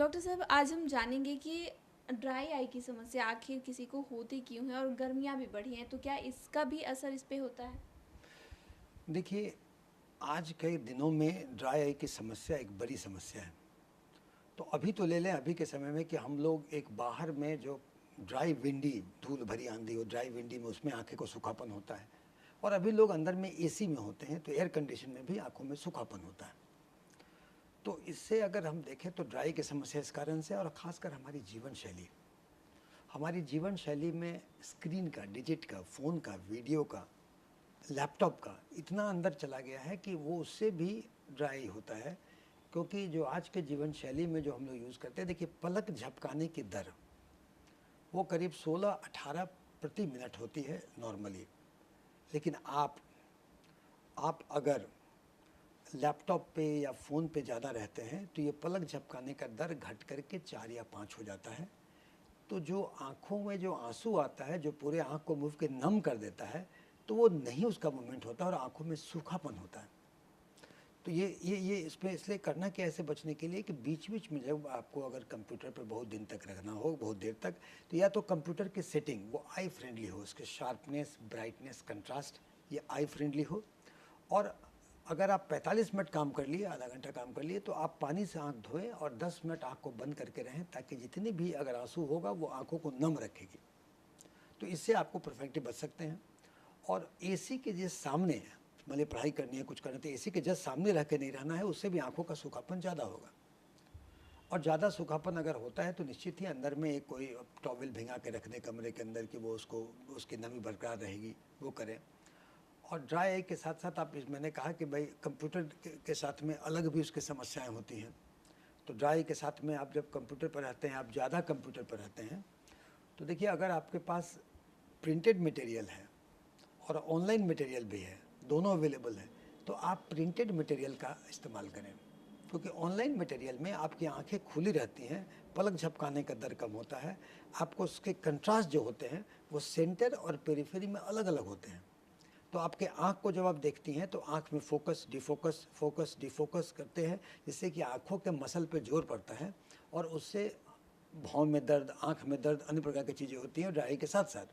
Doctor साहब, आज हम जानेंगे कि ड्राई आई की समस्या आखिर किसी को होती क्यों है और गर्मियाँ भी बढ़ी हैं, तो क्या इसका भी असर इस पे होता है? देखिए, आज के दिनों में ड्राई आई की समस्या एक बड़ी समस्या है। तो अभी तो ले लें अभी के समय में कि हम लोग एक बाहर में जो ड्राई विंडी धूल भरी आंधी हो, ड्राई विंडी में उसमें आँखें को सूखापन होता है। और अभी लोग अंदर में एसी में होते हैं तो एयर कंडीशन में भी आँखों में सूखापन होता है। तो इससे अगर हम देखें तो ड्राई की समस्या इस कारण से, और ख़ासकर हमारी जीवन शैली। हमारी जीवन शैली में स्क्रीन का, डिजिट का, फ़ोन का, वीडियो का, लैपटॉप का इतना अंदर चला गया है कि वो उससे भी ड्राई होता है। क्योंकि जो आज के जीवन शैली में जो हम लोग यूज़ करते हैं, देखिए पलक झपकाने की दर वो करीब 16-18 प्रति मिनट होती है नॉर्मली। लेकिन आप अगर लैपटॉप पे या फ़ोन पे ज़्यादा रहते हैं तो ये पलक झपकाने का दर घट करके 4 या 5 हो जाता है। तो जो आँखों में जो आंसू आता है, जो पूरे आँख को मूव के नम कर देता है, तो वो नहीं उसका मूवमेंट होता और आँखों में सूखापन होता है। तो ये इसमें इसलिए करना क्या है, ऐसे बचने के लिए कि बीच-बीच में जब आपको अगर कंप्यूटर पे बहुत दिन तक रखना हो, बहुत देर तक, तो या तो कंप्यूटर की सेटिंग वो आई फ्रेंडली हो, उसके शार्पनेस, ब्राइटनेस, कंट्रास्ट ये आई फ्रेंडली हो। और अगर आप 45 मिनट काम कर लिए, आधा घंटा काम कर लिए, तो आप पानी से आँख धोएँ और 10 मिनट आँख को बंद करके रहें, ताकि जितने भी अगर आंसू होगा वो आँखों को नम रखेगी। तो इससे आपको परफेक्टली बच सकते हैं। और एसी के जस्ट सामने, मतलब पढ़ाई करनी है, कुछ करना है, तो एसी के जस्ट सामने रह के नहीं रहना है, उससे भी आँखों का सूखापन ज़्यादा होगा। और ज़्यादा सूखापन अगर होता है तो निश्चित ही अंदर में एक कोई टॉवेल भिंगा के रख दें कमरे के अंदर कि वो उसको, उसकी नमी बरकरार रहेगी, वो करें। और ड्राई आई के साथ साथ मैंने कहा कि भाई कंप्यूटर के साथ में अलग भी उसकी समस्याएं होती हैं। तो ड्राई के साथ में आप जब कंप्यूटर पर रहते हैं, आप ज़्यादा कंप्यूटर पर रहते हैं, तो देखिए अगर आपके पास प्रिंटेड मटेरियल है और ऑनलाइन मटेरियल भी है, दोनों अवेलेबल है, तो आप प्रिंटेड मटेरियल का इस्तेमाल करें। क्योंकि ऑनलाइन मटेरियल में आपकी आंखें खुली रहती हैं, पलक झपकाने का दर कम होता है, आपको उसके कंट्रास्ट जो होते हैं वो सेंटर और पेरिफेरी में अलग अलग होते हैं। तो आपके आँख को जब आप देखती हैं तो आँख में फोकस डिफोकस करते हैं, जिससे कि आँखों के मसल पे जोर पड़ता है और उससे भौं में दर्द, आँख में दर्द, अन्य प्रकार की चीज़ें होती हैं ड्राई के साथ साथ।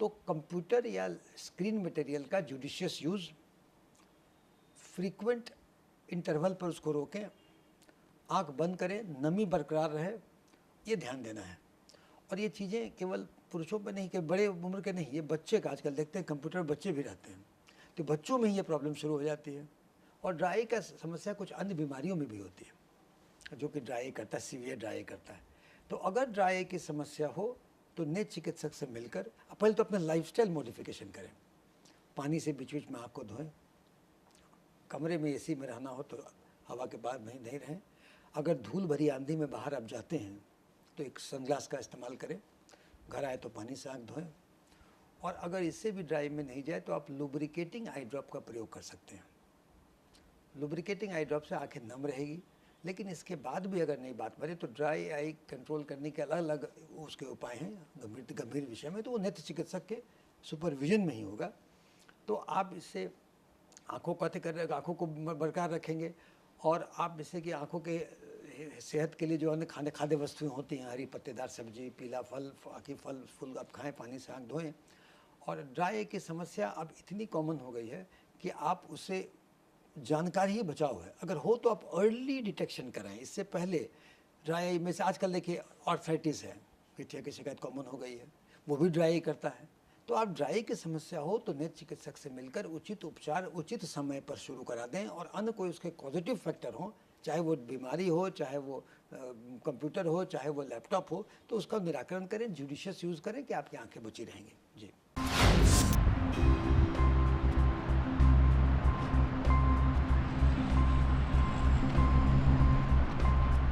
तो कंप्यूटर या स्क्रीन मटेरियल का जुडिशियस यूज़, फ्रीक्वेंट इंटरवल पर उसको रोकें, आँख बंद करें, नमी बरकरार रहे, ये ध्यान देना है। और ये चीज़ें केवल पुरुषों पे नहीं कि बड़े उम्र के नहीं, ये बच्चे का आजकल देखते हैं कंप्यूटर बच्चे भी रहते हैं, तो बच्चों में ही ये प्रॉब्लम शुरू हो जाती है। और ड्राई का समस्या कुछ अन्य बीमारियों में भी होती है, जो कि ड्राई करता है, सीवियर ड्राई करता है। तो अगर ड्राई की समस्या हो तो नेत्र चिकित्सक से मिलकर पहले तो अपना लाइफस्टाइल मॉडिफिकेशन करें। पानी से बीच बीच में आँख को धोएं, कमरे में एसी में रहना हो तो हवा के बाहर नहीं रहें। अगर धूल भरी आंधी में बाहर आप जाते हैं तो एक सनग्लास का इस्तेमाल करें। घर आए तो पानी से आँख धोएं। और अगर इससे भी ड्राई में नहीं जाए तो आप लुब्रिकेटिंग आई ड्रॉप का प्रयोग कर सकते हैं। लुब्रिकेटिंग आई ड्रॉप से आँखें नम रहेगी। लेकिन इसके बाद भी अगर नहीं बात बढ़े तो ड्राई आई कंट्रोल करने के अलग अलग उसके उपाय हैं गंभीर विषय में, तो वो नेत्र चिकित्सक के सुपरविजन में ही होगा। तो आप इससे आँखों आँखों को बरकरार रखेंगे। और आप जैसे कि आँखों के सेहत के लिए जो अन्य खाद्य वस्तुएं होती हैं, हरी पत्तेदार सब्जी, पीला फल, बाकी फल फूल आप खाएं, पानी से आँख धोएं। और ड्राई की समस्या अब इतनी कॉमन हो गई है कि आप उससे जानकारी ही बचाव है। अगर हो तो आप अर्ली डिटेक्शन कराएं, इससे पहले ड्राई में से आजकल देखिए आर्थराइटिस है, गठिया की शिकायत कॉमन हो गई है, वो भी ड्राई करता है। तो आप ड्राई की समस्या हो तो नेत्र चिकित्सक से मिलकर उचित उपचार उचित समय पर शुरू करा दें। और अन्य कोई उसके पॉजिटिव फैक्टर हो, चाहे वो बीमारी हो, चाहे वो कंप्यूटर हो, चाहे वो लैपटॉप हो, तो उसका निराकरण करें, जुडिशियस यूज़ करें कि आपकी आंखें बची रहेंगी। जी।